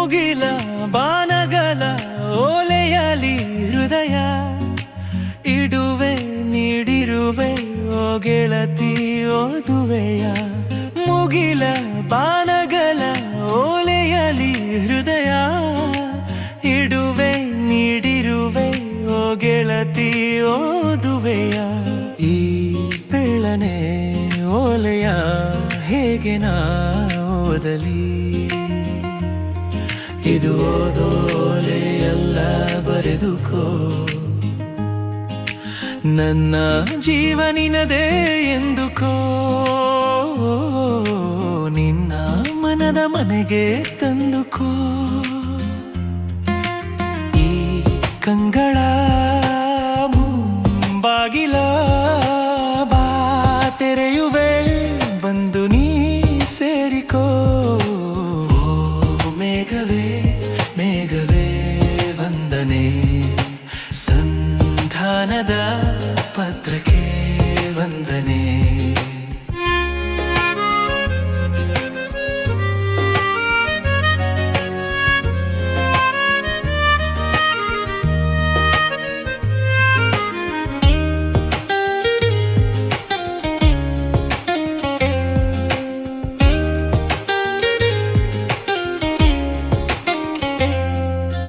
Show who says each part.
Speaker 1: ಮುಗಿಲ ಬಾನಗಲ ಓಲೆಯಲಿ ಹೃದಯ ಇಡುವೆ ನೀಡಿರುವೆ ಓ ಗೆಳತಿ ಓದುವೆಯ. ಮುಗಿಲ ಬಾನಗಲ ಓಲೆಯಲಿ ಹೃದಯ ಇಡುವೆ ನೀಡಿರುವೆ ಓ ಗೆಳತಿ ಓದುವೆಯ. ಈ ಬೆಳನೆ ಓಲೆಯ ಹೇಗೆ ನಾ ಓದಲಿ, ಇದು ಓದೋಲೆಯಲ್ಲ ಬರೆದುಕೋ. ನನ್ನ ಜೀವನಿನದೇ ಎಂದುಕೋ, ನಿನ್ನ ಮನದ ಮನೆಗೆ ತಂದುಕೋ.